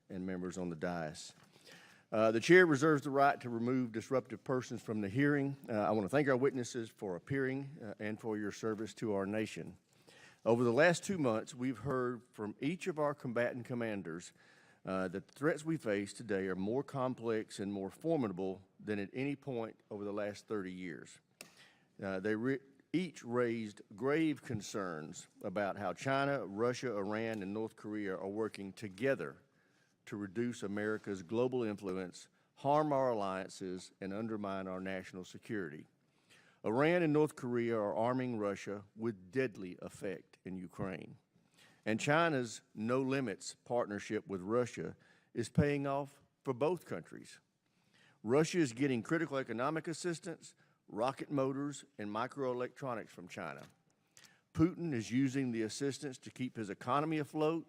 and members on the dais. The chair reserves the right to remove disruptive persons from the hearing. I want to thank our witnesses for appearing and for your service to our nation. Over the last 2 months, we've heard from each of our combatant commanders that the threats we face today are more complex and more formidable than at any point over the last 30 years. They each raised grave concerns about how China, Russia, Iran, and North Korea are working together to reduce America's global influence, harm our alliances, and undermine our national security. Iran and North Korea are arming Russia with deadly effect in Ukraine. And China's no limits partnership with Russia is paying off for both countries. Russia is getting critical economic assistance, rocket motors, and microelectronics from China. Putin is using the assistance to keep his economy afloat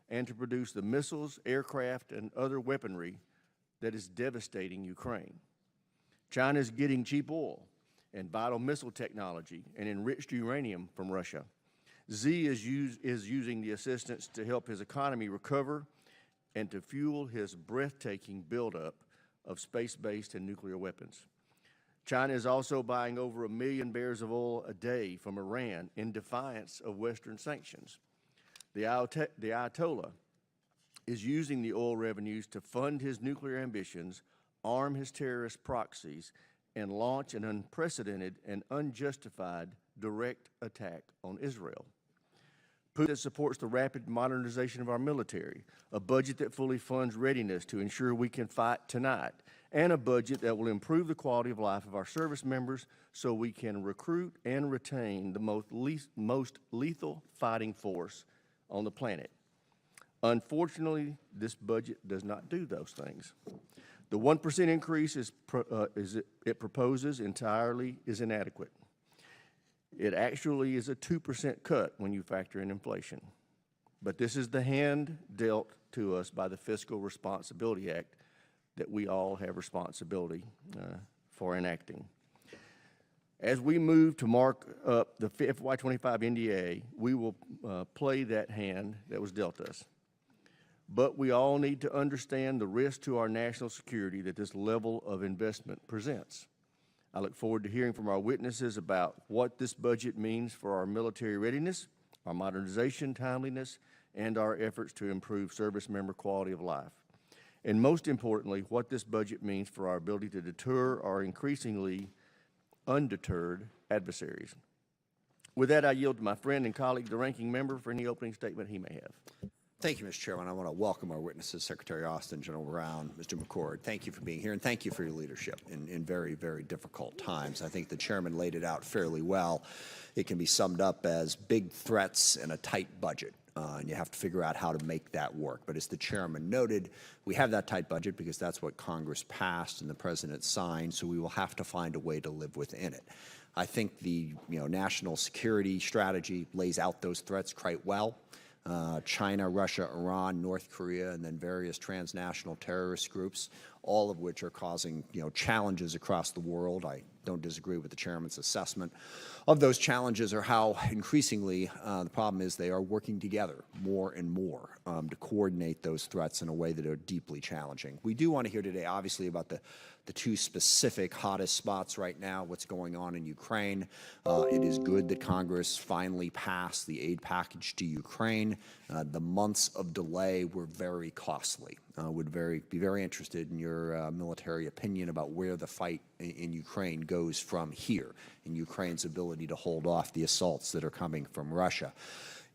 and to produce the missiles, aircraft, and other weaponry that is devastating Ukraine. China is getting cheap oil and vital missile technology and enriched uranium from Russia. Xi is using the assistance to help his economy recover and to fuel his breathtaking buildup of space-based and nuclear weapons. China is also buying over 1 million barrels of oil a day from Iran in defiance of Western sanctions. The Ayatollah is using the oil revenues to fund his nuclear ambitions, arm his terrorist proxies, and launch an unprecedented and unjustified direct attack on Israel. Putin supports the rapid modernization of our military, a budget that fully funds readiness to ensure we can fight tonight, and a budget that will improve the quality of life of our service members so we can recruit and retain the most lethal fighting force on the planet. Unfortunately, this budget does not do those things. The 1% increase it proposes entirely is inadequate. It actually is a 2% cut when you factor in inflation. But this is the hand dealt to us by the Fiscal Responsibility Act that we all have responsibility for enacting. As we move to mark up the FY25 NDA, we will play that hand that was dealt us. But we all need to understand the risk to our national security that this level of investment presents. I look forward to hearing from our witnesses about what this budget means for our military readiness, our modernization timeliness, and our efforts to improve service member quality of life. And most importantly, what this budget means for our ability to deter our increasingly undeterred adversaries. With that, I yield to my friend and colleague, the ranking member, for any opening statement he may have. Thank you, Mr. Chairman. I want to welcome our witnesses, Secretary Austin, General Brown, Mr. McCord. Thank you for being here, and thank you for your leadership in very, very difficult times. I think the chairman laid it out fairly well. It can be summed up as big threats and a tight budget. And you have to figure out how to make that work. But as the chairman noted, we have that tight budget because that's what Congress passed and the president signed, so we will have to find a way to live within it. I think the national security strategy lays out those threats quite well. China, Russia, Iran, North Korea, and then various transnational terrorist groups, all of which are causing challenges across the world. I don't disagree with the chairman's assessment of those challenges, or how increasingly the problem is they are working together more and more to coordinate those threats in a way that are deeply challenging. We do want to hear today, obviously, about the two specific hottest spots right now, what's going on in Ukraine. It is good that Congress finally passed the aid package to Ukraine. The months of delay were very costly. Would be very interested in your military opinion about where the fight in Ukraine goes from here, in Ukraine's ability to hold off the assaults that are coming from Russia.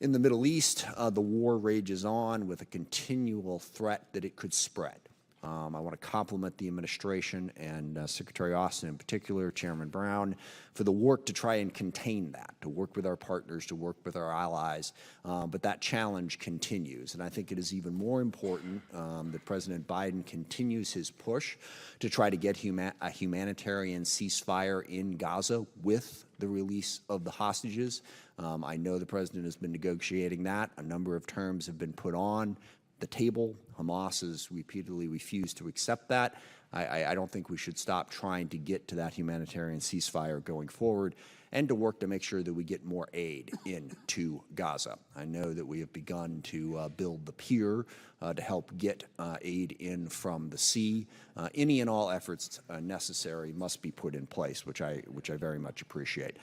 In the Middle East, the war rages on with a continual threat that it could spread. I want to compliment the administration and Secretary Austin in particular, Chairman Brown, for the work to try and contain that, to work with our partners, to work with our allies. But that challenge continues. And I think it is even more important that President Biden continues his push to try to get a humanitarian ceasefire in Gaza with the release of the hostages. I know the president has been negotiating that. A number of terms have been put on the table. Hamas has repeatedly refused to accept that. I don't think we should stop trying to get to that humanitarian ceasefire going forward. and to work to make sure that we get more aid into Gaza. I know that we have begun to build the pier to help get aid in from the sea. Any and all efforts necessary must be put in place, which I very much appreciate.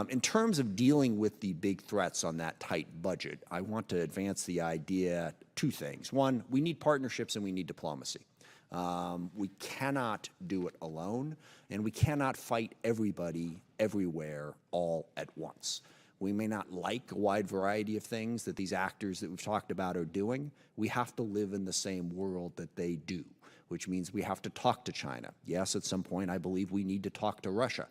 In terms of dealing with the big threats on that tight budget, I want to advance the idea, two things. One, we need partnerships and we need diplomacy. We cannot do it alone, and we cannot fight everybody everywhere all at once. We may not like a wide variety of things that these actors that we've talked about are doing. We have to live in the same world that they do, which means we have to talk to China. Yes, at some point, I believe we need to talk to Russia.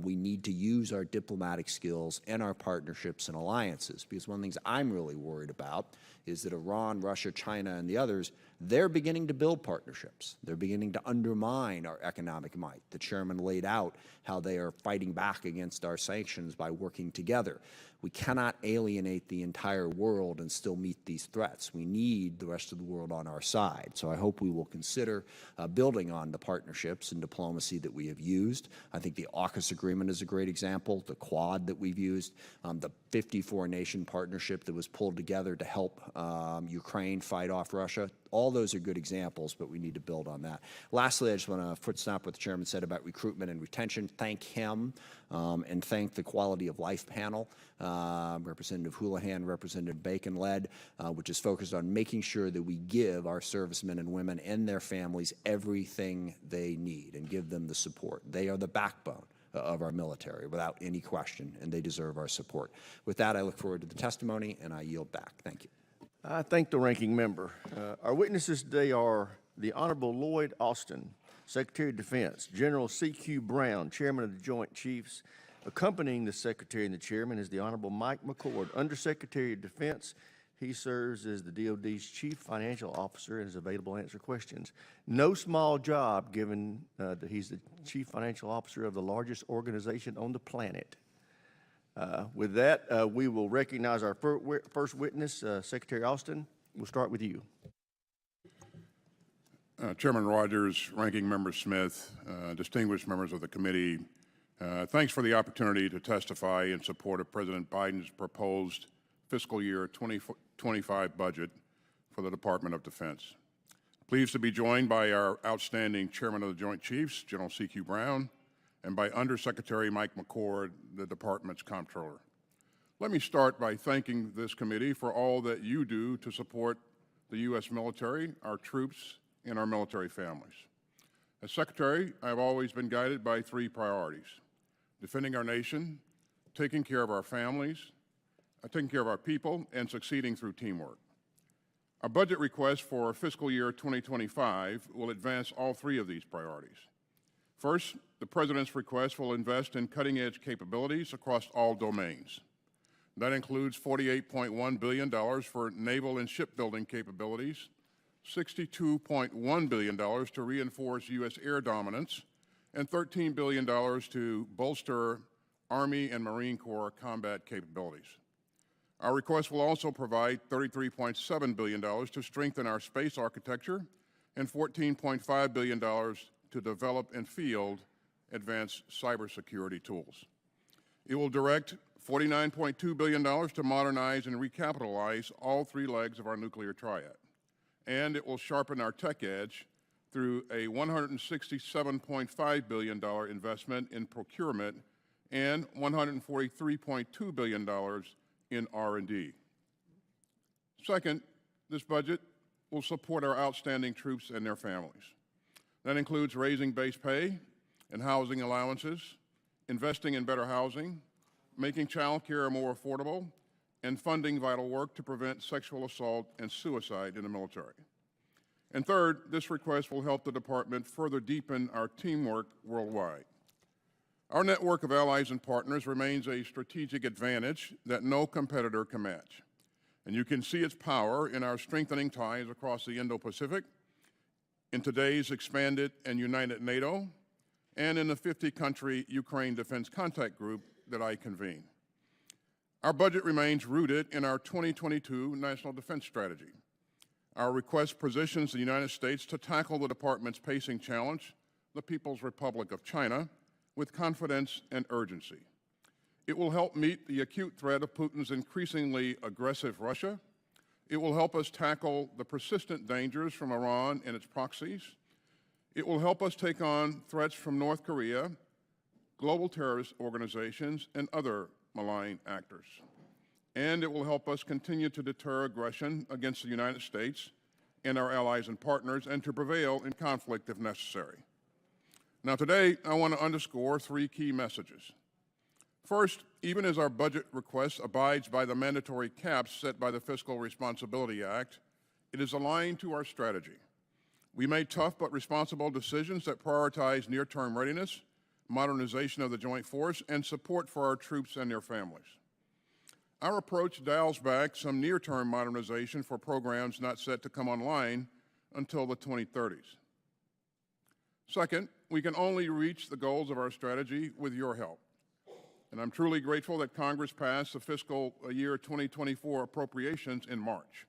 We need to use our diplomatic skills and our partnerships and alliances, because one of the things I'm really worried about is that Iran, Russia, China, and the others, they're beginning to build partnerships. They're beginning to undermine our economic might. The chairman laid out how they are fighting back against our sanctions by working together. We cannot alienate the entire world and still meet these threats. We need the rest of the world on our side. So I hope we will consider building on the partnerships and diplomacy that we have used. I think the AUKUS agreement is a great example, the Quad that we've used, the 54-nation partnership that was pulled together to help Ukraine fight off Russia. All those are good examples, but we need to build on that. Lastly, I just want to foot stomp what the chairman said about recruitment and retention. Thank him and thank the Quality of Life panel, Representative Houlihan, Representative Bacon led, which is focused on making sure that we give our servicemen and women and their families everything they need and give them the support. They are the backbone of our military, without any question, and they deserve our support. With that, I look forward to the testimony, and I yield back. Thank you. I thank the ranking member. Our witnesses today are the Honorable Lloyd Austin, Secretary of Defense, General C.Q. Brown, Chairman of the Joint Chiefs. Accompanying the Secretary and the Chairman is the Honorable Mike McCord, Undersecretary of Defense. He serves as the DoD's Chief Financial Officer and is available to answer questions. No small job, given that he's the Chief Financial Officer of the largest organization on the planet. With that, we will recognize our first witness, Secretary Austin. We'll start with you. Chairman Rogers, Ranking Member Smith, distinguished members of the committee, thanks for the opportunity to testify in support of President Biden's proposed fiscal year 2025 budget for the Department of Defense. Pleased to be joined by our outstanding Chairman of the Joint Chiefs, General C.Q. Brown, and by Undersecretary Mike McCord, the Department's Comptroller. Let me start by thanking this committee for all that you do to support the U.S. military, our troops, and our military families. As Secretary, I have always been guided by three priorities: defending our nation, taking care of our families, taking care of our people, and succeeding through teamwork. Our budget request for fiscal year 2025 will advance all three of these priorities. First, the President's request will invest in cutting-edge capabilities across all domains. That includes $48.1 billion for naval and shipbuilding capabilities, $62.1 billion to reinforce U.S. air dominance, and $13 billion to bolster Army and Marine Corps combat capabilities. Our request will also provide $33.7 billion to strengthen our space architecture and $14.5 billion to develop and field advanced cybersecurity tools. It will direct $49.2 billion to modernize and recapitalize all three legs of our nuclear triad. And it will sharpen our tech edge through a $167.5 billion investment in procurement and $143.2 billion in R&D. Second, this budget will support our outstanding troops and their families. That includes raising base pay and housing allowances, investing in better housing, making child care more affordable, and funding vital work to prevent sexual assault and suicide in the military. And third, this request will help the department further deepen our teamwork worldwide. Our network of allies and partners remains a strategic advantage that no competitor can match. And you can see its power in our strengthening ties across the Indo-Pacific, in today's expanded and united NATO, and in the 50-country Ukraine Defense Contact Group that I convene. Our budget remains rooted in our 2022 National Defense Strategy. Our request positions the United States to tackle the department's pacing challenge, the People's Republic of China, with confidence and urgency. It will help meet the acute threat of Putin's increasingly aggressive Russia. It will help us tackle the persistent dangers from Iran and its proxies. It will help us take on threats from North Korea, global terrorist organizations, and other malign actors. And it will help us continue to deter aggression against the United States and our allies and partners, and to prevail in conflict if necessary. Now today, I want to underscore three key messages. First, even as our budget request abides by the mandatory caps set by the Fiscal Responsibility Act, it is aligned to our strategy. We made tough but responsible decisions that prioritize near-term readiness, modernization of the joint force, and support for our troops and their families. Our approach dials back some near-term modernization for programs not set to come online until the 2030s. Second, we can only reach the goals of our strategy with your help. And I'm truly grateful that Congress passed the fiscal year 2024 appropriations in March.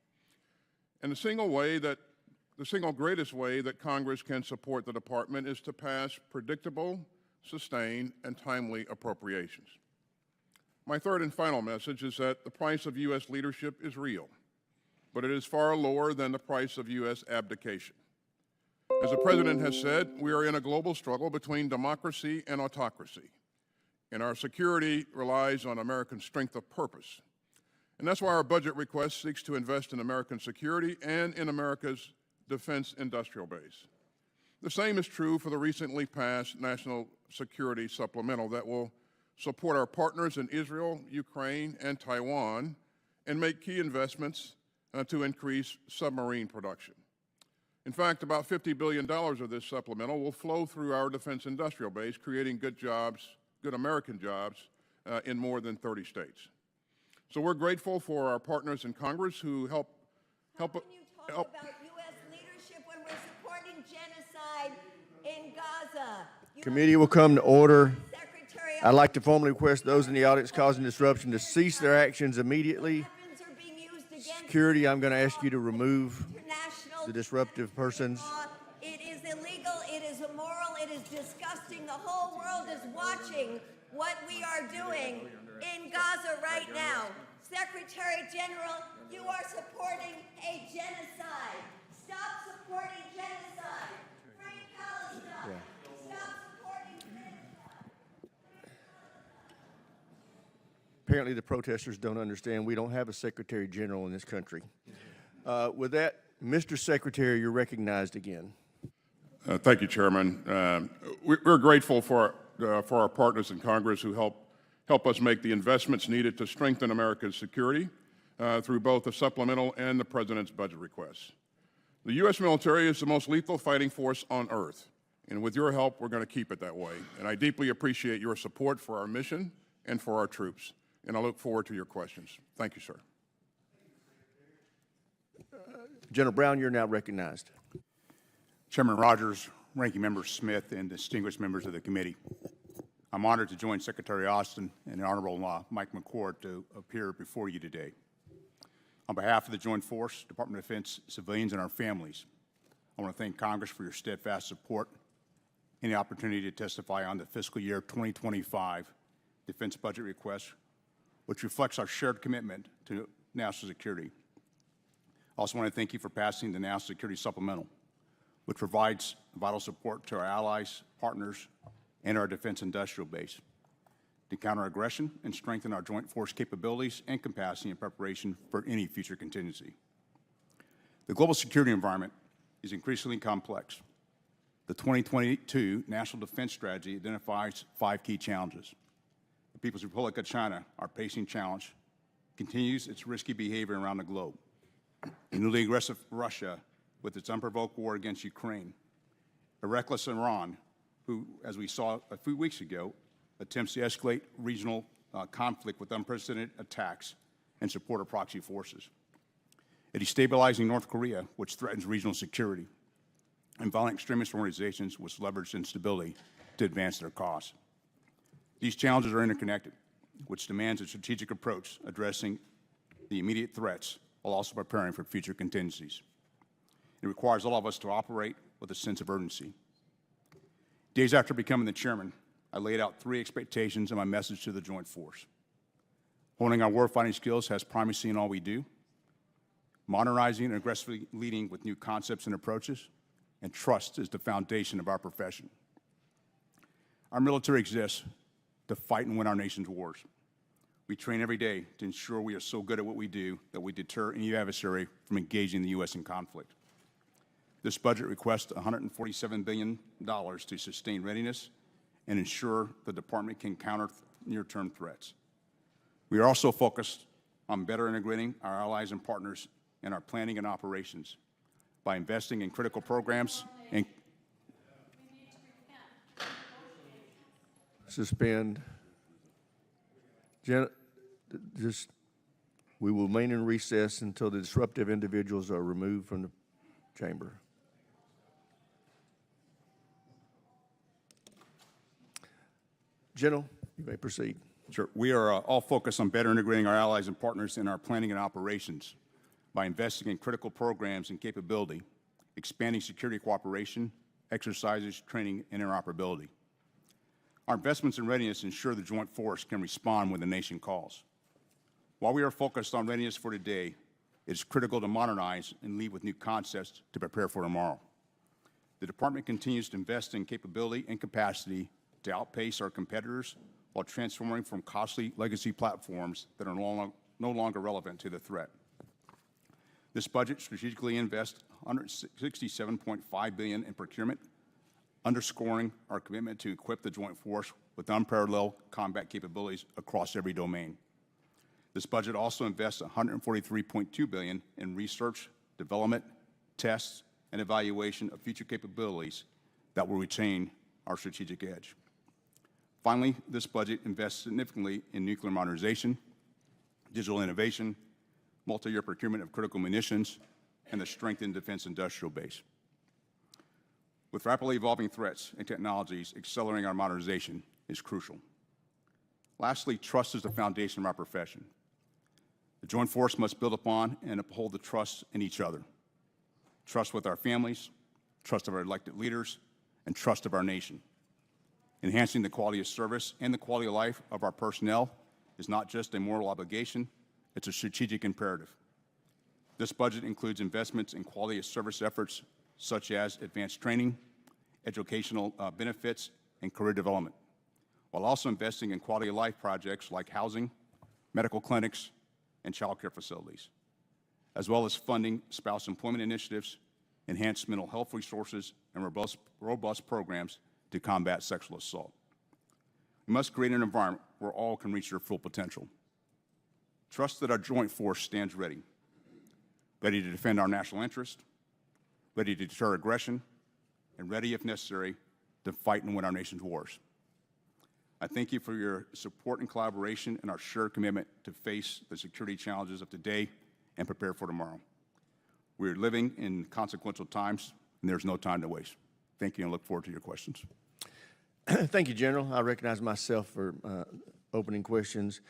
And the single greatest way that Congress can support the department is to pass predictable, sustained, and timely appropriations. My third and final message is that the price of U.S. leadership is real, but it is far lower than the price of U.S. abdication. As the President has said, we are in a global struggle between democracy and autocracy, and our security relies on American strength of purpose. And that's why our budget request seeks to invest in American security and in America's defense industrial base. The same is true for the recently passed National Security Supplemental that will support our partners in Israel, Ukraine, and Taiwan, and make key investments to increase submarine production. In fact, about $50 billion of this supplemental will flow through our defense industrial base, creating good jobs, good American jobs, in more than 30 states. So we're grateful for our partners in Congress who help. How can you talk about U.S. leadership when we're supporting genocide in Gaza? Committee will come to order. I'd like to formally request those in the audience causing disruption to cease their actions immediately. Security, I'm going to ask you to remove the disruptive persons. It is illegal, it is immoral, it is disgusting. The whole world is watching what we are doing in Gaza right now. Secretary General, you are supporting a genocide. Stop supporting genocide. Free Palestine. Stop supporting genocide. Apparently the protesters don't understand we don't have a Secretary General in this country. With that, Mr. Secretary, you're recognized again. Thank you, Chairman. We're grateful for our partners in Congress who help us make the investments needed to strengthen America's security through both the supplemental and the President's budget requests. The U.S. military is the most lethal fighting force on earth, and with your help, we're going to keep it that way. And I deeply appreciate your support for our mission and for our troops, and I look forward to your questions. Thank you, sir. General Brown, you're now recognized. Chairman Rogers, Ranking Member Smith, and distinguished members of the committee. I'm honored to join Secretary Austin and the Honorable Mike McCord to appear before you today. On behalf of the Joint Force, Department of Defense, civilians, and our families, I want to thank Congress for your steadfast support and the opportunity to testify on the fiscal year 2025 defense budget request, which reflects our shared commitment to national security. I also want to thank you for passing the National Security Supplemental, which provides vital support to our allies, partners, and our defense industrial base to counter aggression and strengthen our joint force capabilities and capacity in preparation for any future contingency. The global security environment is increasingly complex. The 2022 National Defense Strategy identifies 5 key challenges. The People's Republic of China, our pacing challenge, continues its risky behavior around the globe. A newly aggressive Russia with its unprovoked war against Ukraine, a reckless Iran, who, as we saw a few weeks ago, attempts to escalate regional conflict with unprecedented attacks and support of proxy forces, a destabilizing North Korea, which threatens regional security, and violent extremist organizations which leverage instability to advance their cause. These challenges are interconnected, which demands a strategic approach addressing the immediate threats while also preparing for future contingencies. It requires all of us to operate with a sense of urgency. Days after becoming the chairman, I laid out 3 expectations in my message to the Joint Force. Honing our warfighting skills has primacy in all we do. Modernizing and aggressively leading with new concepts and approaches. And trust is the foundation of our profession. Our military exists to fight and win our nation's wars. We train every day to ensure we are so good at what we do that we deter any adversary from engaging the U.S. in conflict. This budget requests $147 billion to sustain readiness and ensure the department can counter near-term threats. We are also focused on better integrating our allies and partners in our planning and operations by investing in critical programs and Suspend. We will remain in recess until the disruptive individuals are removed from the chamber. General, you may proceed. Sure. We are all focused on better integrating our allies and partners in our planning and operations by investing in critical programs and capability, expanding security cooperation, exercises, training, and interoperability. Our investments in readiness ensure the Joint Force can respond when the nation calls. While we are focused on readiness for today, it is critical to modernize and lead with new concepts to prepare for tomorrow. The Department continues to invest in capability and capacity to outpace our competitors while transforming from costly legacy platforms that are no longer relevant to the threat. This budget strategically invests $167.5 billion in procurement, underscoring our commitment to equip the Joint Force with unparalleled combat capabilities across every domain. This budget also invests $143.2 billion in research, development, tests, and evaluation of future capabilities that will retain our strategic edge. Finally, this budget invests significantly in nuclear modernization, digital innovation, multi-year procurement of critical munitions, and the strengthened defense industrial base. With rapidly evolving threats and technologies, accelerating our modernization is crucial. Lastly, trust is the foundation of our profession. The Joint Force must build upon and uphold the trust in each other. Trust with our families, trust of our elected leaders, and trust of our nation. Enhancing the quality of service and the quality of life of our personnel is not just a moral obligation, it's a strategic imperative. This budget includes investments in quality of service efforts such as advanced training, educational benefits, and career development, while also investing in quality of life projects like housing, medical clinics, and child care facilities, as well as funding spouse employment initiatives, enhanced mental health resources, and robust programs to combat sexual assault. We must create an environment where all can reach their full potential. Trust that our Joint Force stands ready to defend our national interest, ready to deter aggression, and ready, if necessary, to fight and win our nation's wars. I thank you for your support and collaboration and our shared commitment to face the security challenges of today and prepare for tomorrow. We are living in consequential times, and there's no time to waste. Thank you, and look forward to your questions. Thank you, General. I recognize myself for opening questions.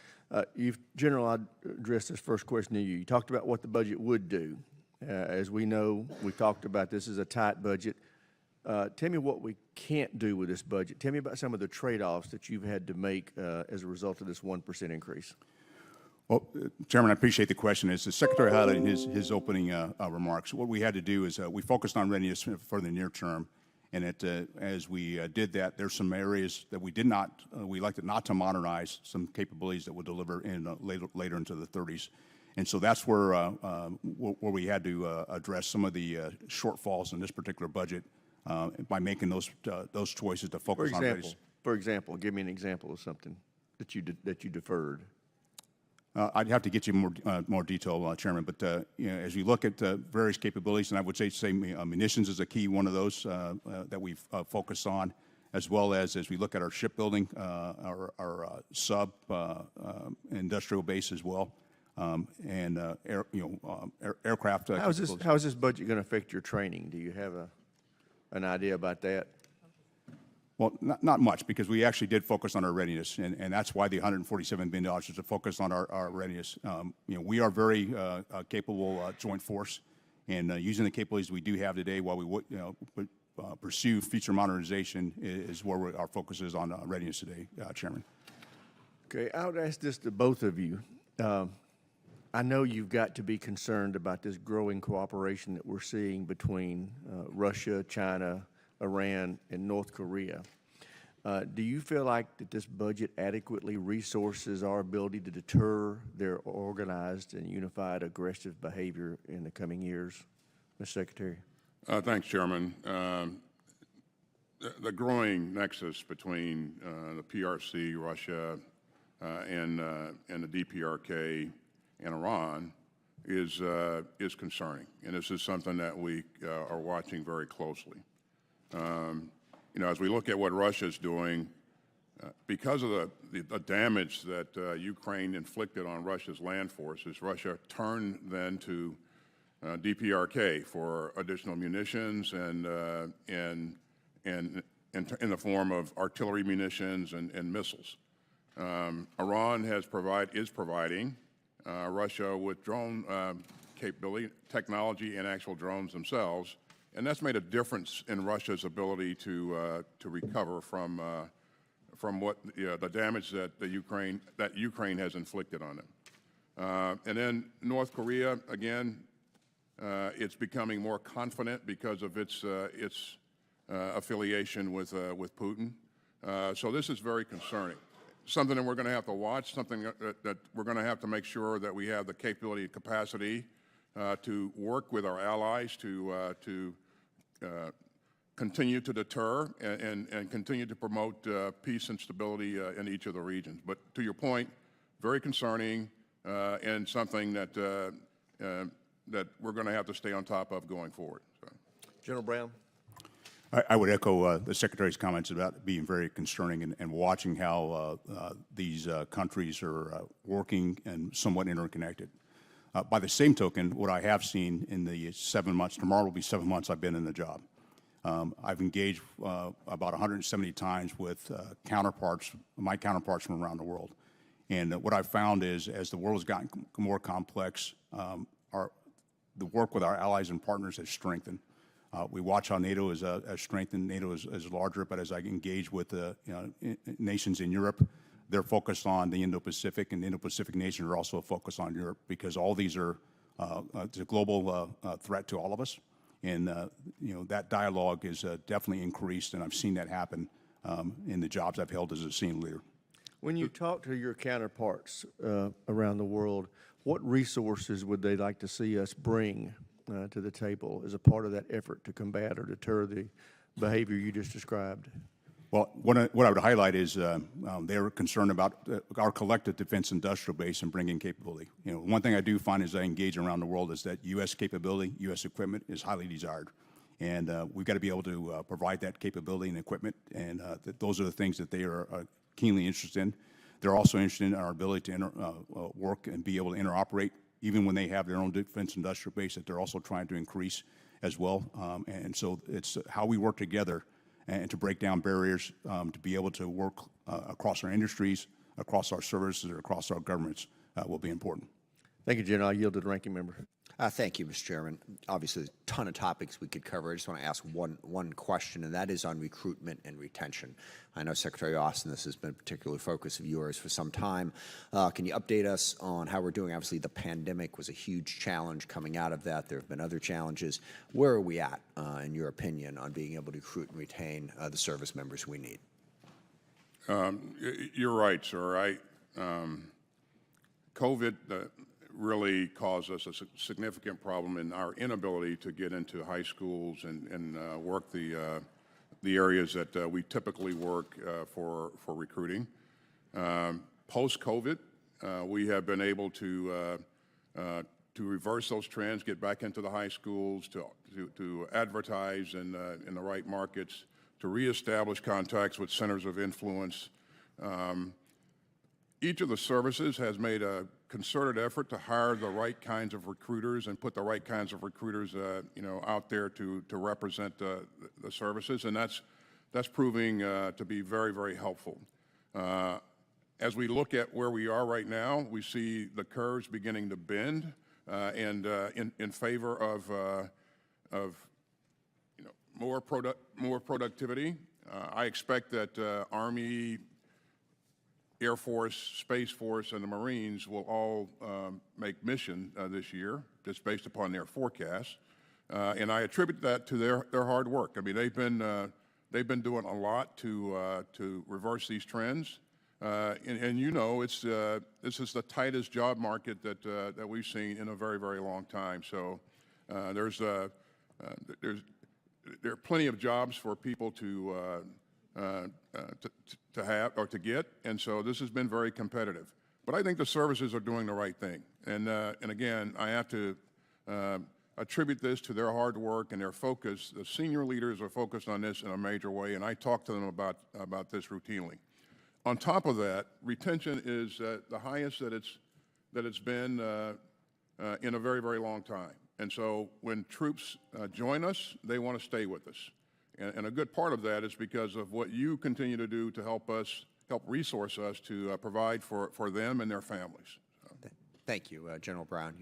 General, I addressed this first question to you. You talked about what the budget would do. As we know, we talked about this is a tight budget. Tell me what we can't do with this budget. Tell me about some of the trade-offs that you've had to make as a result of this 1% increase. Well, Chairman, I appreciate the question. As the Secretary highlighted in his opening remarks, what we had to do is we focused on readiness for the near term, and as we did that, there's some areas that we elected not to modernize, some capabilities that would deliver in later into the 30s. And so that's where we had to address some of the shortfalls in this particular budget by making those choices to focus on readiness. For example, give me an example of something that you deferred. I'd have to get you more detail, Chairman, but as we look at various capabilities, and I would say munitions is a key one of those that we've focused on, as well as we look at our shipbuilding, our sub industrial base as well, and aircraft. How is this budget going to affect your training? Do you have an idea about that? Well, not much, because we actually did focus on our readiness, and that's why the $147 billion is to focus on our readiness. We are very capable Joint Force, and using the capabilities we do have today, while we pursue future modernization is where our focus is on readiness today, Chairman. Okay, I would ask this to both of you. I know you've got to be concerned about this growing cooperation that we're seeing between Russia, China, Iran, and North Korea. Do you feel like that this budget adequately resources our ability to deter their organized and unified aggressive behavior in the coming years, Mr. Secretary? Thanks, Chairman. The growing nexus between the PRC, Russia, and the DPRK and Iran is concerning, and this is something that we are watching very closely. As we look at what Russia is doing, because of the damage that Ukraine inflicted on Russia's land forces, Russia turned then to DPRK for additional munitions and in the form of artillery munitions and missiles. Iran is providing Russia with drone capability, technology, and actual drones themselves, and that's made a difference in Russia's ability to recover from what the damage that Ukraine has inflicted on them. And then North Korea, again, it's becoming more confident because of its affiliation with Putin. So this is very concerning. Something that we're going to have to watch, something that we're going to have to make sure that we have the capability and capacity to work with our allies to continue to deter and continue to promote peace and stability in each of the regions. But to your point, very concerning and something that we're going to have to stay on top of going forward. So. General Brown? I would echo the Secretary's comments about it being very concerning and watching how these countries are working and somewhat interconnected. By the same token, what I have seen in the 7 months, tomorrow will be 7 months I've been in the job. I've engaged about 170 times with my counterparts from around the world. And what I've found is as the world has gotten more complex, the work with our allies and partners has strengthened. We watch how NATO has strengthened. NATO is larger, but as I engage with nations in Europe, they're focused on the Indo-Pacific, and the Indo-Pacific nations are also focused on Europe because all these are it's a global threat to all of us. And that dialogue is definitely increased, and I've seen that happen in the jobs I've held as a senior leader. When you talk to your counterparts around the world, what resources would they like to see us bring to the table as a part of that effort to combat or deter the behavior you just described? Well, what I would highlight is they're concerned about our collective defense industrial base and bringing capability. One thing I do find as I engage around the world is that U.S. capability, U.S. equipment is highly desired. And we've got to be able to provide that capability and equipment, and those are the things that they are keenly interested in. They're also interested in our ability to work and be able to interoperate, even when they have their own defense industrial base that they're also trying to increase as well. And so it's how we work together and to break down barriers to be able to work across our industries, across our services, or across our governments will be important. Thank you, General. I yield to the ranking member. Thank you, Mr. Chairman. Obviously, a ton of topics we could cover. I just want to ask one question, and that is on recruitment and retention. I know, Secretary Austin, this has been a particular focus of yours for some time. Can you update us on how we're doing? Obviously, the pandemic was a huge challenge coming out of that. There have been other challenges. Where are we at, in your opinion, on being able to recruit and retain the service members we need? You're right, sir. COVID really caused us a significant problem in our inability to get into high schools and work the areas that we typically work for recruiting. Post-COVID, we have been able to reverse those trends, get back into the high schools, to advertise in the right markets, to reestablish contacts with centers of influence. Each of the services has made a concerted effort to hire the right kinds of recruiters and put the right kinds of recruiters, out there to represent the services, and that's proving to be very, very helpful. As we look at where we are right now, we see the curves beginning to bend, and in favor of more productivity. I expect that Army, Air Force, Space Force, and the Marines will all make mission this year, just based upon their forecasts. And I attribute that to their hard work. I mean, they've been doing a lot to reverse these trends. And you know, this is the tightest job market that we've seen in a very, very long time. So there are plenty of jobs for people to have or to get, and so this has been very competitive. But I think the services are doing the right thing, and again, I have to attribute this to their hard work and their focus. The senior leaders are focused on this in a major way, and I talk to them about this routinely. On top of that, retention is the highest that it's been in a very, very long time. And so when troops join us, they want to stay with us. And a good part of that is because of what you continue to do to help resource us to provide for them and their families. So. Thank you, General Brown.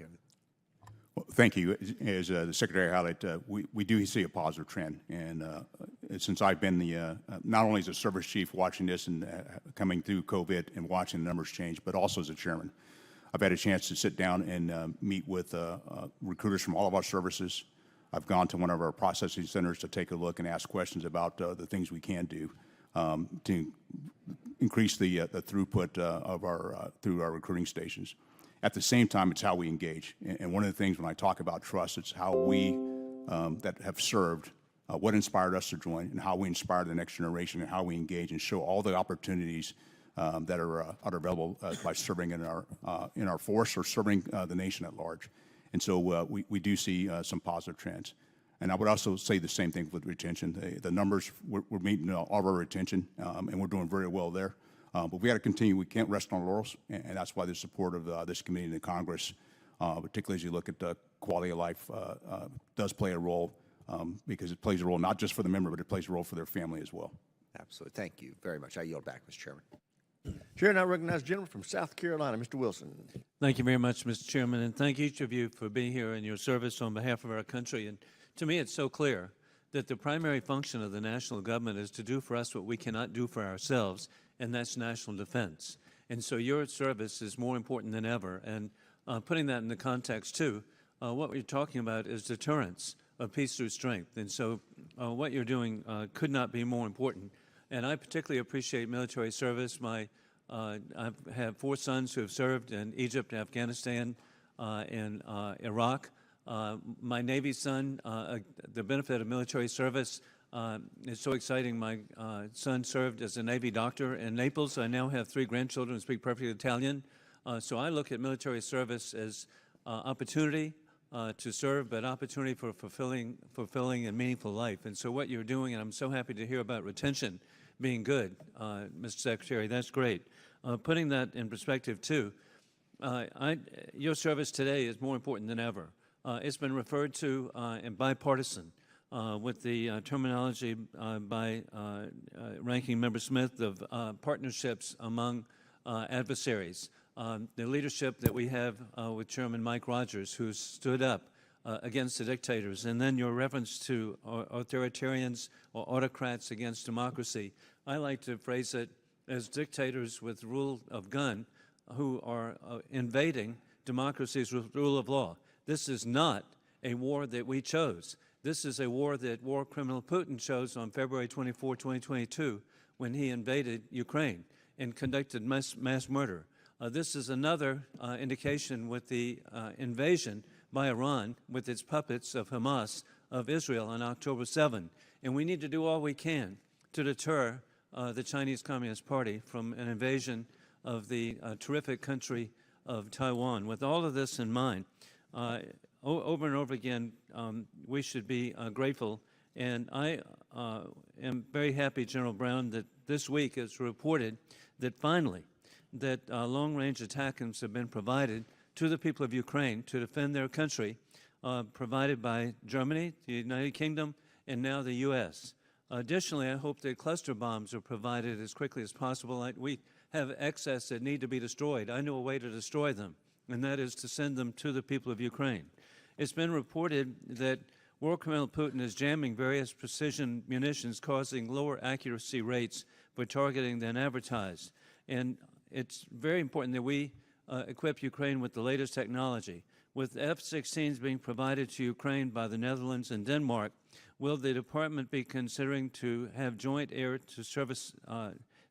Well, thank you. As the Secretary highlighted, we do see a positive trend. And since I've been not only as a service chief watching this and coming through COVID and watching the numbers change, but also as a chairman, I've had a chance to sit down and meet with recruiters from all of our services. I've gone to one of our processing centers to take a look and ask questions about the things we can do to increase the throughput through our recruiting stations. At the same time, it's how we engage. And one of the things when I talk about trust, it's how we that have served, what inspired us to join, and how we inspire the next generation, and how we engage and show all the opportunities that are available by serving in our force or serving the nation at large. And so we do see some positive trends. And I would also say the same thing with retention. The numbers, we're meeting all of our retention, and we're doing very well there. But we got to continue. We can't rest on laurels, and that's why the support of this committee and the Congress, particularly as you look at the quality of life, does play a role because it plays a role not just for the member, but it plays a role for their family as well. Absolutely. Thank you very much. I yield back, Mr. Chairman. Chair, now recognize the gentleman from South Carolina, Mr. Wilson. Thank you very much, Mr. Chairman, and thank each of you for being here and your service on behalf of our country. And to me, it's so clear that the primary function of the national government is to do for us what we cannot do for ourselves, and that's national defense. And so your service is more important than ever. And putting that in the context, too, what we're talking about is deterrence of peace through strength. And so what you're doing could not be more important. And I particularly appreciate military service. I have 4 sons who have served in Egypt, Afghanistan, and Iraq. My Navy son, the benefit of military service is so exciting. My son served as a Navy doctor in Naples. I now have 3 grandchildren who speak perfectly Italian. So I look at military service as opportunity to serve, but opportunity for fulfilling and meaningful life. And so what you're doing, and I'm so happy to hear about retention being good, Mr. Secretary, that's great. Putting that in perspective, too, your service today is more important than ever. It's been referred to in bipartisan with the terminology by Ranking Member Smith of partnerships among adversaries. The leadership that we have with Chairman Mike Rogers, who stood up against the dictators, and then your reference to authoritarians or autocrats against democracy. I like to phrase it as dictators with rule of gun who are invading democracies with rule of law. This is not a war that we chose. This is a war that war criminal Putin chose on February 24, 2022, when he invaded Ukraine and conducted mass murder. This is another indication with the invasion by Iran with its puppets of Hamas of Israel on October 7. And we need to do all we can to deter the Chinese Communist Party from an invasion of the terrific country of Taiwan. With all of this in mind, over and over again, we should be grateful. And I am very happy, General Brown, that this week it's reported that finally that long-range attackers have been provided to the people of Ukraine to defend their country, provided by Germany, the United Kingdom, and now the U.S. Additionally, I hope that cluster bombs are provided as quickly as possible. We have excess that need to be destroyed. I know a way to destroy them, and that is to send them to the people of Ukraine. It's been reported that War criminal Putin is jamming various precision munitions, causing lower accuracy rates for targeting than advertised. And it's very important that we equip Ukraine with the latest technology. With F-16s being provided to Ukraine by the Netherlands and Denmark, will the department be considering to have joint air-to-surface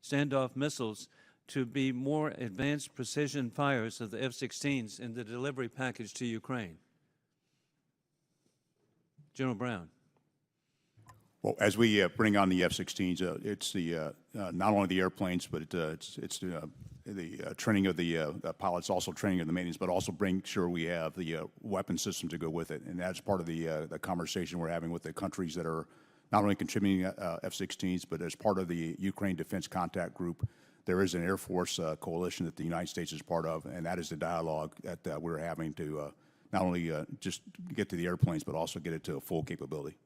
standoff missiles to be more advanced precision fires of the F-16s in the delivery package to Ukraine? General Brown. Well, as we bring on the F-16s, it's the not only the airplanes, but it's the training of the pilots, also training of the maintenance, but also bring sure we have the weapon system to go with it. And that's part of the conversation we're having with the countries that are not only contributing F-16s, but as part of the Ukraine Defense Contact Group, there is an Air Force coalition that the United States is part of, and that is the dialogue that we're having to not only just get to the airplanes, but also get it to a full capability.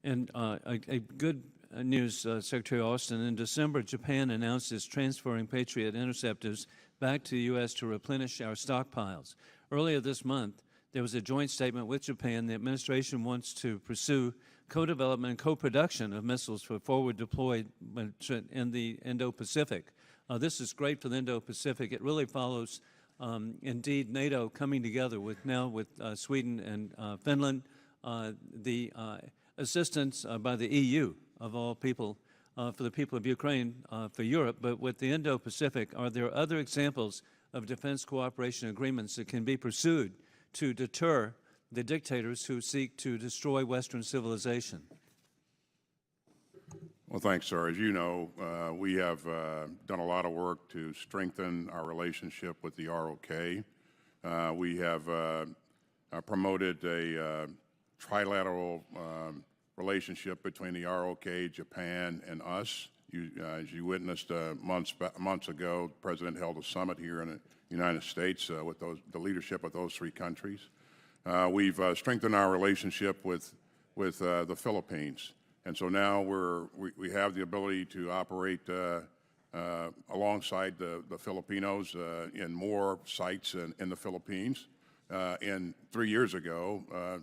And a good news, Secretary Austin. In December, Japan announced it's transferring Patriot interceptors back to the U.S. to replenish our stockpiles. Earlier this month, there was a joint statement with Japan. The administration wants to pursue co-development and co-production of missiles for forward deployed in the Indo-Pacific. This is great for the Indo-Pacific. It really follows, indeed, NATO coming together with Sweden and Finland, the assistance by the EU, of all people, for the people of Ukraine, for Europe. But with the Indo-Pacific, are there other examples of defense cooperation agreements that can be pursued to deter the dictators who seek to destroy Western civilization? Well, thanks, sir. As you know, we have done a lot of work to strengthen our relationship with the ROK. We have promoted a trilateral relationship between the ROK, Japan, and us. As you witnessed months ago, the President held a summit here in the United States with the leadership of those three countries. We've strengthened our relationship with the Philippines. And so now we have the ability to operate alongside the Filipinos in more sites in the Philippines. And 3 years ago,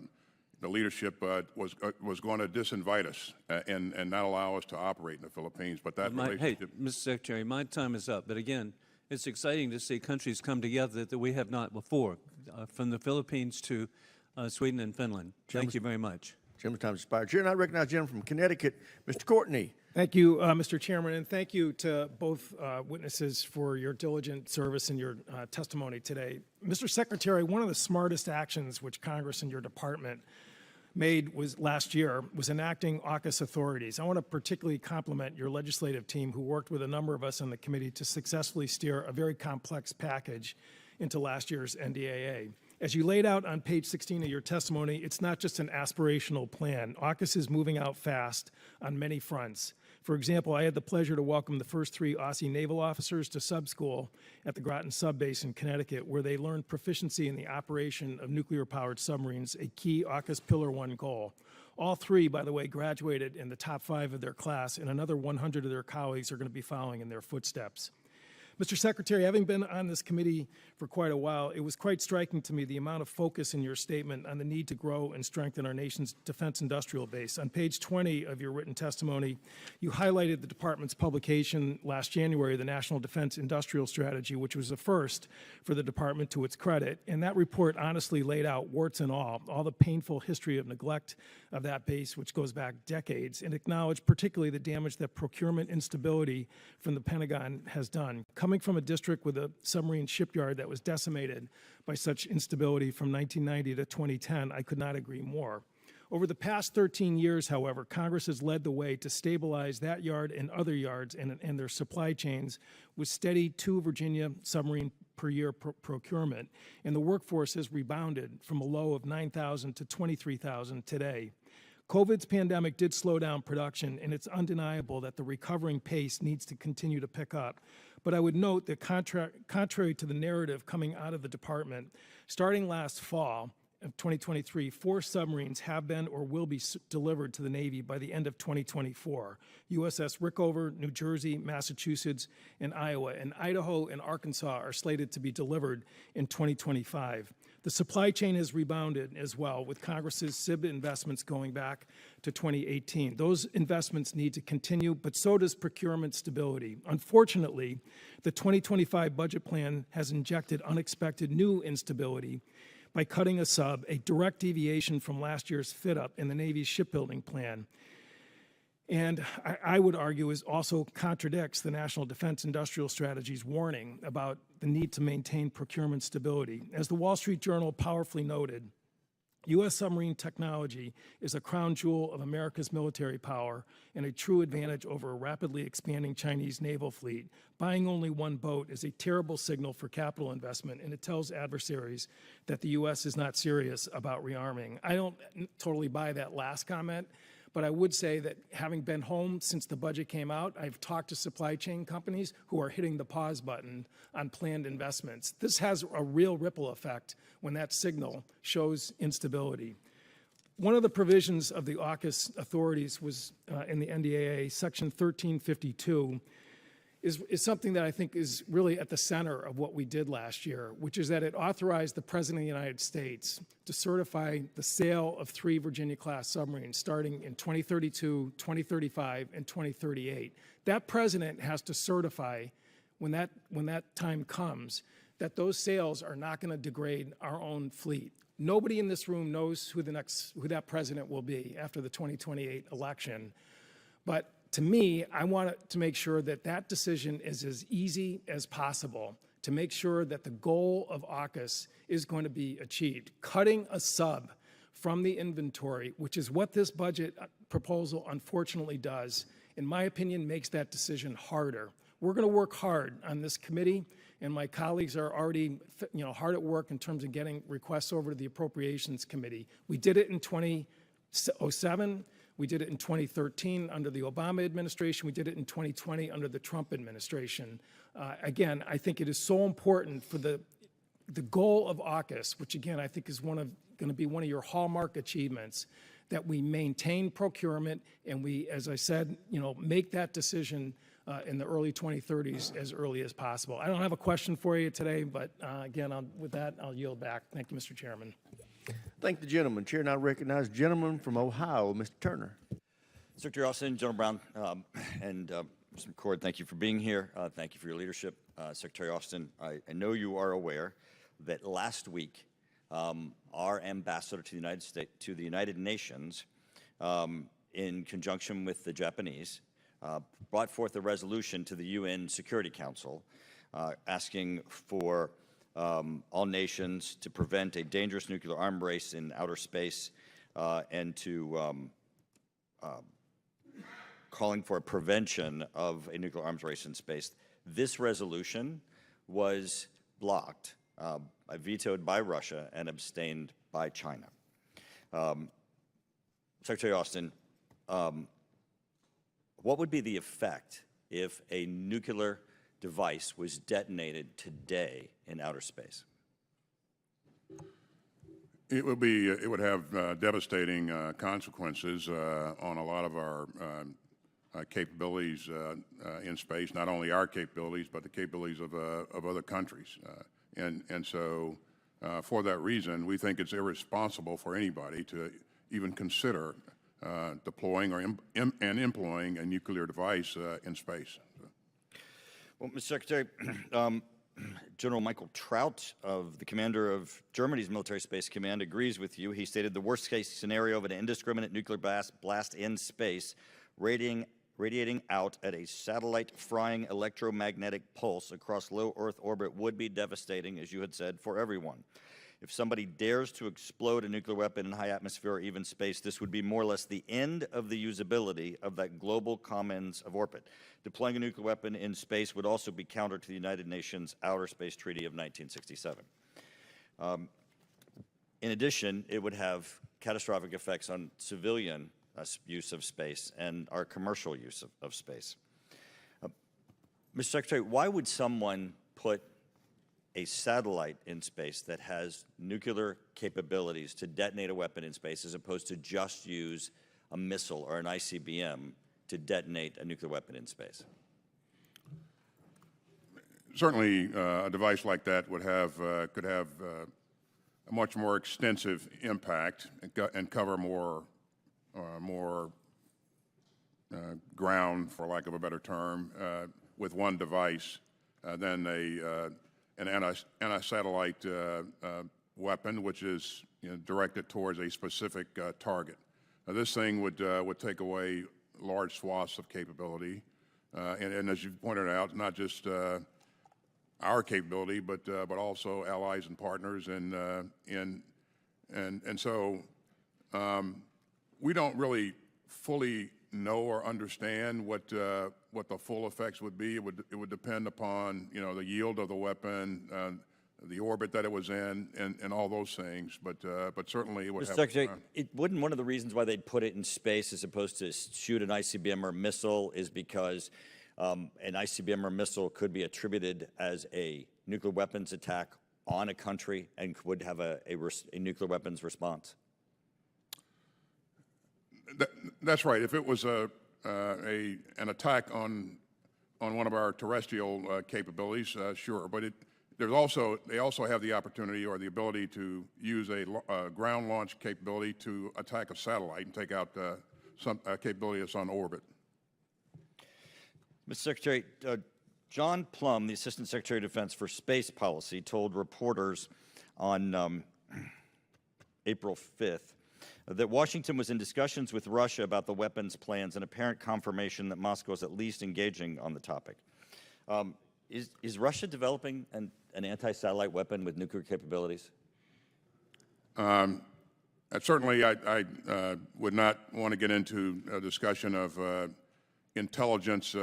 the leadership was going to disinvite us and not allow us to operate in the Philippines. But that relationship... Hey, Mr. Secretary, my time is up. But again, it's exciting to see countries come together that we have not before, from the Philippines to Sweden and Finland. Thank you very much. Gentleman's time has expired. Chair, and I recognize the gentleman from Connecticut, Mr. Courtney. Thank you, Mr. Chairman, and thank you to both witnesses for your diligent service and your testimony today. Mr. Secretary, one of the smartest actions which Congress and your department made last year was enacting AUKUS authorities. I want to particularly compliment your legislative team who worked with a number of us on the committee to successfully steer a very complex package into last year's NDAA. As you laid out on page 16 of your testimony, it's not just an aspirational plan. AUKUS is moving out fast on many fronts. For example, I had the pleasure to welcome the first 3 Aussie naval officers to sub school at the Groton Sub Base in Connecticut, where they learned proficiency in the operation of nuclear-powered submarines, a key AUKUS Pillar 1 goal. All 3, by the way, graduated in the top 5 of their class, and another 100 of their colleagues are going to be following in their footsteps. Mr. Secretary, having been on this committee for quite a while, it was quite striking to me the amount of focus in your statement on the need to grow and strengthen our nation's defense industrial base. On page 20 of your written testimony, you highlighted the department's publication last January, the National Defense Industrial Strategy, which was a first for the department to its credit. And that report honestly laid out, warts and all the painful history of neglect of that base, which goes back decades, and acknowledged particularly the damage that procurement instability from the Pentagon has done. Coming from a district with a submarine shipyard that was decimated by such instability from 1990 to 2010, I could not agree more. Over the past 13 years, however, Congress has led the way to stabilize that yard and other yards and their supply chains with steady 2 Virginia submarine per year procurement, and the workforce has rebounded from a low of 9,000 to 23,000 today. COVID's pandemic did slow down production, and it's undeniable that the recovering pace needs to continue to pick up. But I would note that contrary to the narrative coming out of the department, starting last fall of 2023, 4 submarines have been or will be delivered to the Navy by the end of 2024. USS Rickover, New Jersey, Massachusetts, and Iowa, and Idaho and Arkansas are slated to be delivered in 2025. The supply chain has rebounded as well, with Congress's SIB investments going back to 2018. Those investments need to continue, but so does procurement stability. Unfortunately, the 2025 budget plan has injected unexpected new instability by cutting a sub, a direct deviation from last year's fit-up in the Navy's shipbuilding plan. And I would argue is also contradicts the National Defense Industrial Strategy's warning about the need to maintain procurement stability. As the Wall Street Journal powerfully noted, U.S. submarine technology is a crown jewel of America's military power and a true advantage over a rapidly expanding Chinese naval fleet. Buying only one boat is a terrible signal for capital investment, and it tells adversaries that the U.S. is not serious about rearming. I don't totally buy that last comment, but I would say that having been home since the budget came out, I've talked to supply chain companies who are hitting the pause button on planned investments. This has a real ripple effect when that signal shows instability. One of the provisions of the AUKUS authorities was in the NDAA, Section 1352, is something that I think is really at the center of what we did last year, which is that it authorized the President of the United States to certify the sale of 3 Virginia-class submarines starting in 2032, 2035, and 2038. That President has to certify, when that time comes, that those sales are not going to degrade our own fleet. Nobody in this room knows who that President will be after the 2028 election, but to me, I want to make sure that that decision is as easy as possible to make sure that the goal of AUKUS is going to be achieved. Cutting a sub from the inventory, which is what this budget proposal unfortunately does, in my opinion, makes that decision harder. We're going to work hard on this committee, and my colleagues are already hard at work in terms of getting requests over to the Appropriations Committee. We did it in 2007. We did it in 2013 under the Obama administration. We did it in 2020 under the Trump administration. Again, I think it is so important for the goal of AUKUS, which again I think is going to be one of your hallmark achievements, that we maintain procurement and we, as I said, make that decision in the early 2030s as early as possible. I don't have a question for you today, but again, with that, I'll yield back. Thank you, Mr. Chairman. Thank the gentleman. Chair now recognizes the gentleman from Ohio, Mr. Turner. Secretary Austin, General Brown, and Mr. McCord, thank you for being here. Thank you for your leadership. Secretary Austin, I know you are aware that last week our ambassador to the United Nations, in conjunction with the Japanese, brought forth a resolution to the UN Security Council asking for all nations to prevent a dangerous nuclear arms race in outer space and to calling for a prevention of a nuclear arms race in space. This resolution was blocked, vetoed by Russia and abstained by China. Secretary Austin, what would be the effect if a nuclear device was detonated today in outer space? It would have devastating consequences on a lot of our capabilities in space, not only our capabilities, but the capabilities of other countries. And so for that reason, we think it's irresponsible for anybody to even consider deploying or employing a nuclear device in space. Well, Mr. Secretary, General Michael Traut, the commander of Germany's Military Space Command, agrees with you. He stated the worst-case scenario of an indiscriminate nuclear blast in space, radiating out at a satellite-frying electromagnetic pulse across low Earth orbit would be devastating, as you had said, for everyone. If somebody dares to explode a nuclear weapon in high atmosphere or even space, this would be more or less the end of the usability of that global commons of orbit. Deploying a nuclear weapon in space would also be counter to the United Nations Outer Space Treaty of 1967. In addition, it would have catastrophic effects on civilian use of space and our commercial use of space. Mr. Secretary, why would someone put a satellite in space that has nuclear capabilities to detonate a weapon in space as opposed to just use a missile or an ICBM to detonate a nuclear weapon in space? Certainly, a device like that would have could have a much more extensive impact and cover more ground, for lack of a better term, with one device than an anti-satellite weapon, which is directed towards a specific target. This thing would take away large swaths of capability, and as you pointed out, not just our capability, but also allies and partners, and so we don't really fully know or understand what the full effects would be. It would depend upon the yield of the weapon, the orbit that it was in, and all those things. But certainly it would Mr. have. Secretary, it wouldn't one of the reasons why they'd put it in space as opposed to shoot an ICBM or missile is because an ICBM or missile could be attributed as a nuclear weapons attack on a country and would have a nuclear weapons response? That's right. If it was an attack on one of our terrestrial capabilities, sure. But they also have the opportunity or the ability to use a ground launch capability to attack a satellite and take out some capability that's on orbit. Mr. Secretary, John Plum, the Assistant Secretary of Defense for Space Policy, told reporters on April 5th that Washington was in discussions with Russia about the weapons plans and apparent confirmation that Moscow is at least engaging on the topic. Is Russia developing an anti-satellite weapon with nuclear capabilities? Certainly, I would not want to get into a discussion of intelligence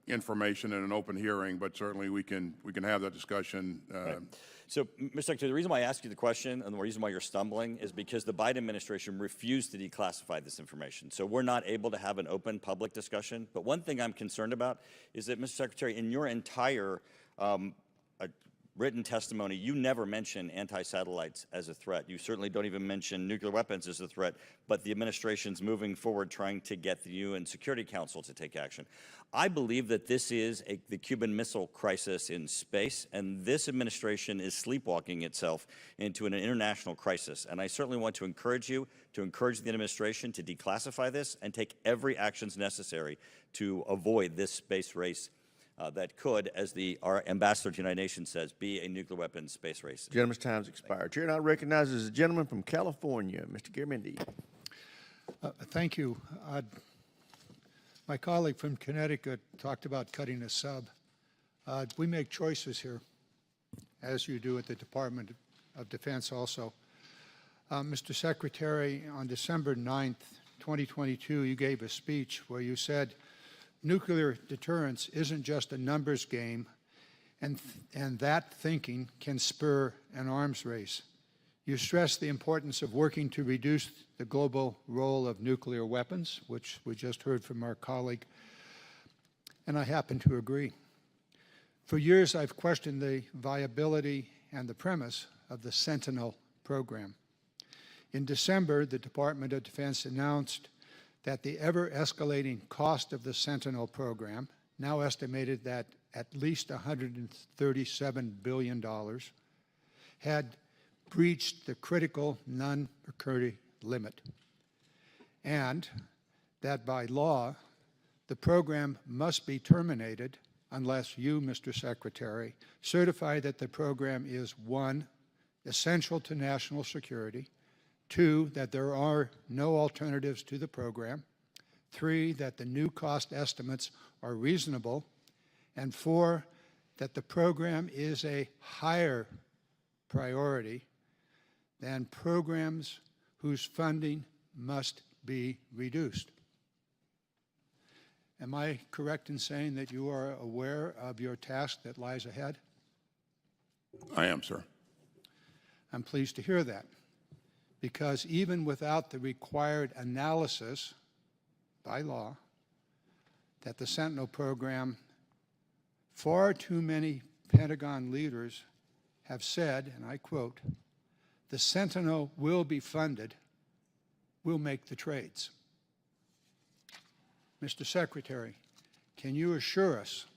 information in an open hearing, but certainly we can have that discussion. Right. So, Mr. Secretary, the reason why I ask you the question and the reason why you're stumbling is because the Biden administration refused to declassify this information. So we're not able to have an open public discussion. But one thing I'm concerned about is that, Mr. Secretary, in your entire written testimony, you never mention anti-satellites as a threat. You certainly don't even mention nuclear weapons as a threat, but the administration's moving forward trying to get the UN Security Council to take action. I believe that this is the Cuban Missile Crisis in space, and this administration is sleepwalking itself into an international crisis. And I certainly want to encourage you, to encourage the administration to declassify this and take every actions necessary to avoid this space race that could, as our ambassador to the United Nations says, be a nuclear weapons space race. Gentleman's time's expired. Chair now recognizes the gentleman from California, Mr. Garamendi. Thank you. My colleague from Connecticut talked about cutting a sub. We make choices here, as you do at the Department of Defense also. Mr. Secretary, on December 9th, 2022, you gave a speech where you said, nuclear deterrence isn't just a numbers game, and that thinking can spur an arms race. You stressed the importance of working to reduce the global role of nuclear weapons, which we just heard from our colleague, and I happen to agree. For years, I've questioned the viability and the premise of the Sentinel program. In December, the Department of Defense announced that the ever-escalating cost of the Sentinel program, now estimated at least $137 billion, had breached the critical non-recurring limit, and that by law, the program must be terminated unless you, Mr. Secretary, certify that the program is, 1, essential to national security, 2, that there are no alternatives to the program, 3, that the new cost estimates are reasonable, and 4, that the program is a higher priority than programs whose funding must be reduced. Am I correct in saying that you are aware of your task that lies ahead? I am, sir. I'm pleased to hear that, because even without the required analysis by law that the Sentinel program, far too many Pentagon leaders have said, and I quote, "The Sentinel will be funded, we'll make the trades." Mr. Secretary, can you assure us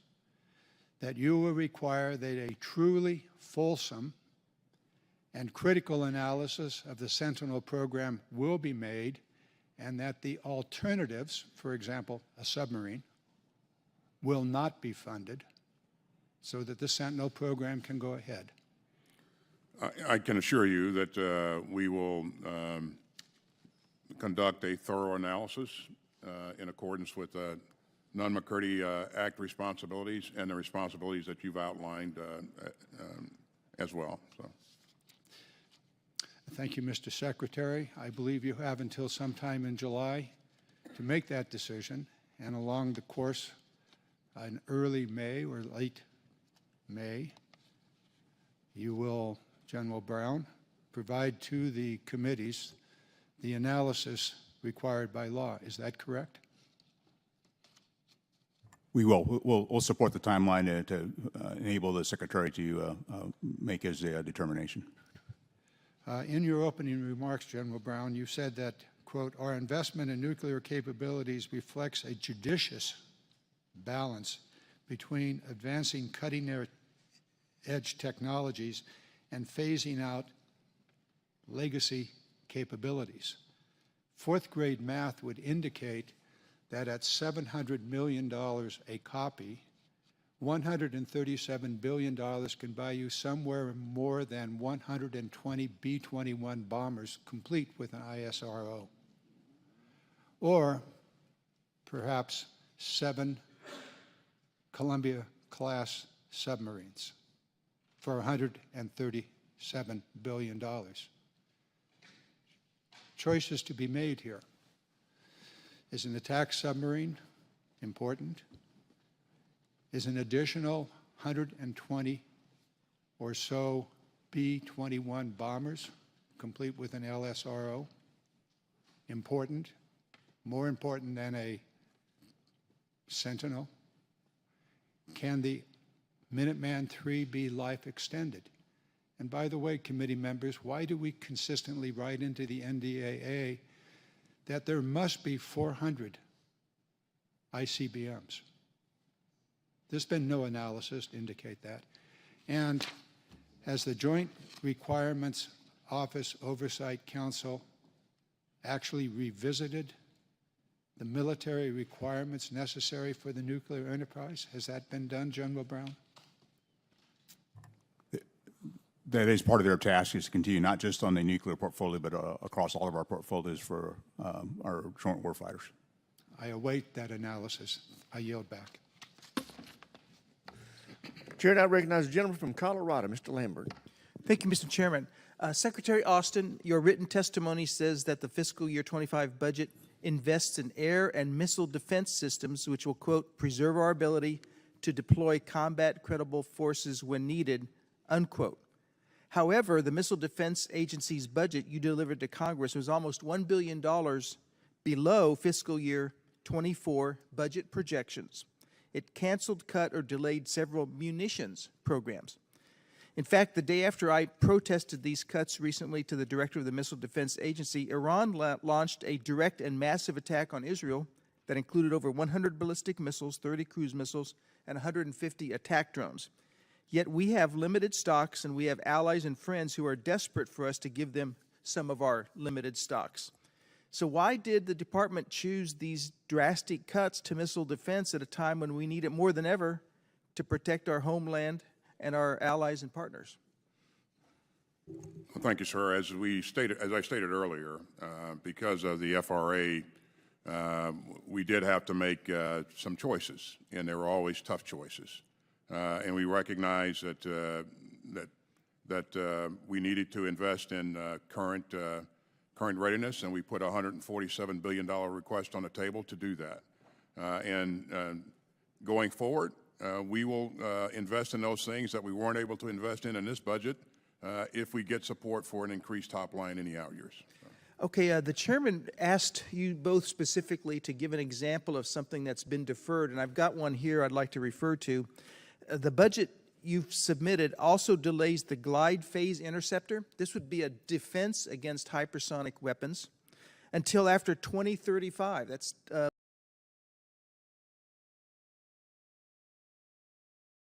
that you will require that a truly fulsome and critical analysis of the Sentinel program will be made, and that the alternatives, for example, a submarine, will not be funded so that the Sentinel program can go ahead? I can assure you that we will conduct a thorough analysis in accordance with non-McCurdy Act responsibilities and the responsibilities that you've outlined as well. So. Thank you, Mr. Secretary. I believe you have until sometime in July to make that decision, and along the course in early May or late May, you will, General Brown, provide to the committees the analysis required by law. Is that correct? We will. We'll support the timeline to enable the Secretary to make his determination. In your opening remarks, General Brown, you said that, quote, our investment in nuclear capabilities reflects a judicious balance between advancing cutting-edge technologies and phasing out legacy capabilities. Fourth grade math would indicate that at $700 million a copy, $137 billion can buy you somewhere more than 120 B-21 bombers, complete with an ISRO. Or perhaps 7 Columbia-class submarines for $137 billion. Choices to be made here. Is an attack submarine important? Is an additional 120 or so B-21 bombers, complete with an LSRO, important? More important than a Sentinel? Can the Minuteman III be life extended? And by the way, committee members, why do we consistently write into the NDAA that there must be 400 ICBMs? There's been no analysis to indicate that. And has the Joint Requirements Office Oversight Council actually revisited the military requirements necessary for the nuclear enterprise? Has that been done, General Brown? That is part of their task, is to continue not just on the nuclear portfolio, but across all of our portfolios for our joint warfighters. I await that analysis. I yield back. Chair now recognizes the gentleman from Colorado, Mr. Lambert. Thank you, Mr. Chairman. Secretary Austin, your written testimony says that the fiscal year 25 budget invests in air and missile defense systems, which will, quote, preserve our ability to deploy combat credible forces when needed, unquote. However, the Missile Defense Agency's budget you delivered to Congress was almost $1 billion below fiscal year 24 budget projections. It canceled, cut, or delayed several munitions programs. In fact, the day after I protested these cuts recently to the director of the Missile Defense Agency, Iran launched a direct and massive attack on Israel that included over 100 ballistic missiles, 30 cruise missiles, and 150 attack drones. Yet we have limited stocks, and we have allies and friends who are desperate for us to give them some of our limited stocks. So why did the department choose these drastic cuts to missile defense at a time when we need it more than ever to protect our homeland and our allies and partners? Well, thank you, sir. As I stated earlier, because of the FRA, we did have to make some choices, and they were always tough choices. And we recognize that we needed to invest in current readiness, and we put a $147 billion request on the table to do that. And going forward, we will invest in those things that we weren't able to invest in this budget if we get support for an increased top line in the out years. Okay, the chairman asked you both specifically to give an example of something that's been deferred, and I've got one here I'd like to refer to. The budget you've submitted also delays the glide phase interceptor. This would be a defense against hypersonic weapons until after 2035. That's